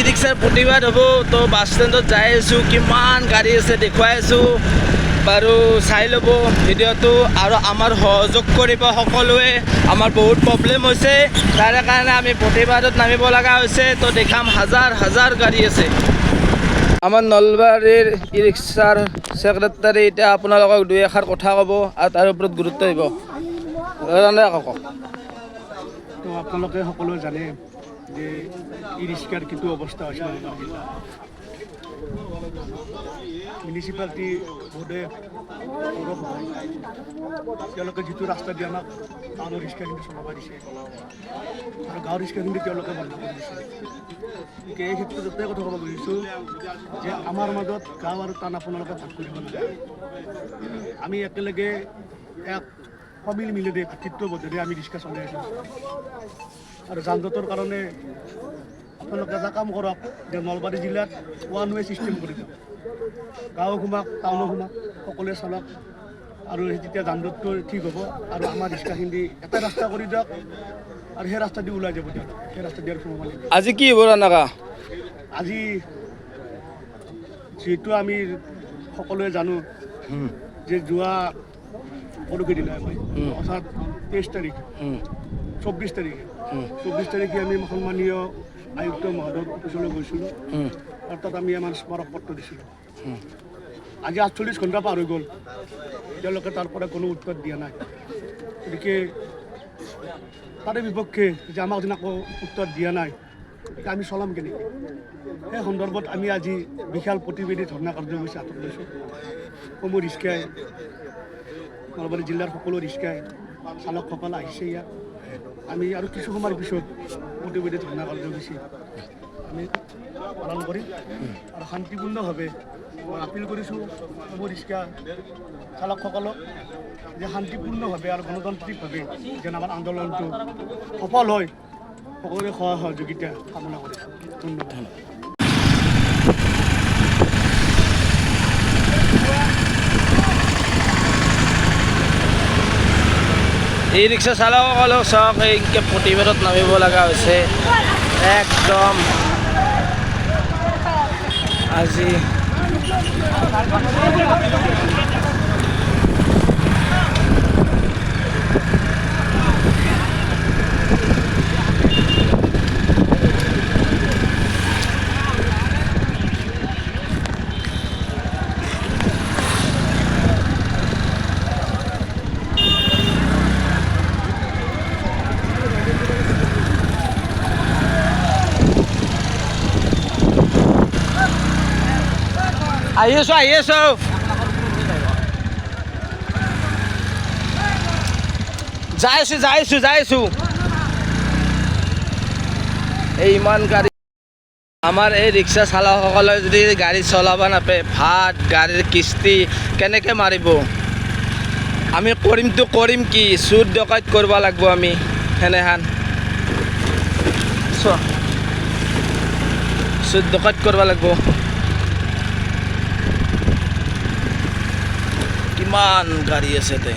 ৰিক্সাৰ প্ৰতিবাদ হ'ব তো বাছ ষ্টেণ্ডত যাই আছোঁ কিমান গাড়ী আছে দেখুৱাই আছোঁ বাৰু চাই ল'ব ভিডিঅ'টো আৰু আমাৰ সহযোগ কৰিব সকলোৱে আমাৰ বহুত প্ৰব্লেম হৈছে তাৰে কাৰণে আমি প্ৰতিবাদত নামিব লগা হৈছে তো দেখাম হাজাৰ হাজাৰ গাড়ী আছে আমাৰ নলবাৰীৰ ই ৰিক্সাৰ ছেক্ৰেটাৰী এতিয়া আপোনালোকক দুই এষাৰ কথা ক'ব আৰু তাৰ ওপৰত গুৰুত্ব দিব কওক তো আপোনালোকে সকলোৱে জানে যে ই ৰিক্সাৰ কিটো অৱস্থা হৈছে মিউনিচিপালিটি বোৰ্ডে তেওঁলোকে যিটো ৰাস্তা দি আমাক টাউনৰ ৰিক্সাখিনি চলাব দিছে আৰু গাঁৱৰ ৰিক্সাখিনি তেওঁলোকে বন্ধ কৰি দিছে গতিকে এই ক্ষেত্ৰত এটাই কথা ক'ব খুজিছোঁ যে আমাৰ মাজত গাঁও আৰু টাউন আপোনালোকে ভাগ কৰিব নালাগে আমি একেলগে এক সমিল মিলেৰে ভাতৃত্ববোধেৰে আমি ৰিক্সা চলাই আছোঁ আৰু যান জঁটৰ কাৰণে আপোনালোকে এটা কাম কৰক যে নলবাৰী জিলাত ওৱান ৱে ছিষ্টেম কৰি দিয়ক গাঁও সোমাওক টাউনো সোমাওক সকলোৱে চলাওক আৰু তেতিয়া যান জঁটটো ঠিক হ'ব আৰু আমাৰ ৰিক্সাখিনি এটা ৰাস্তা কৰি দিয়ক আৰু সেই ৰাস্তা দি ওলাই যাব দিয়ক সেই ৰাস্তা দি আৰু সোমাব লাগিব আজি কি হ'ব এনেকুৱা আজি যিহেতু আমি সকলোৱে জানো যে যোৱা পৰহি দিনা অৰ্থাৎ 23 তাৰিখ 24 তাৰিখে আমি সন্মানীয় আয়ুক্ত মহোদয়ৰ অফিচলৈ গৈছিলোঁ আৰু তাত আমি আমাৰ স্মাৰক পত্ৰ দিছিলোঁ আজি 48 ঘণ্টা পাৰ হৈ গ'ল তেওঁলোকে তাৰ পৰা কোনো উত্তৰ দিয়া নাই গতিকে তাৰে বিপক্ষে যে আমাক যেন আকৌ উত্তৰ দিয়া নাই গতিকে আমি চলাম কেনেকৈ সেই সন্দৰ্ভত আমি আজি বিশাল প্ৰতিবাদী ধৰ্ণা কাৰ্যসূচী হাতত লৈছোঁ সমূহ ৰিক্সাই নলবাৰী জিলাৰ সকলো ৰিক্সাই চালকসকল আহিছে ইয়াত আমি আৰু কিছু সময়ৰ পিছত প্ৰতিবাদী ধৰ্ণা কাৰ্যসূচী আমি পালন কৰিম আৰু শান্তিপূৰ্ণভাৱে মই আপিল কৰিছোঁ সমূহ ৰিক্সা চালকসকলক যে শান্তিপূৰ্ণভাৱে আৰু গণতান্ত্ৰিকভাৱে যেন আমাৰ আন্দোলনটো সফল হয় সকলোৰে সহায় সহযোগিতা কামনা কৰিছোঁ ধন্যবাদ ই ৰিক্সা চালকসকলক চাওক এনেকৈ প্ৰতিবাদত নামিব লগা হৈছে একদম আজি আহি আছোঁ যাই আছোঁ এই ইমান গাড়ী আমাৰ এই ৰিক্সা চালকসকলে যদি গাড়ী চলাব নাপায় ভাত গাড়ীৰ কিস্তি কেনেকৈ মাৰিব আমি কৰিম কি চুৰ ডকাইত কৰিব লাগিব আমি সেনেহান চুৰ ডকাইত কৰিব লাগিব কিমান গাড়ী আছে তে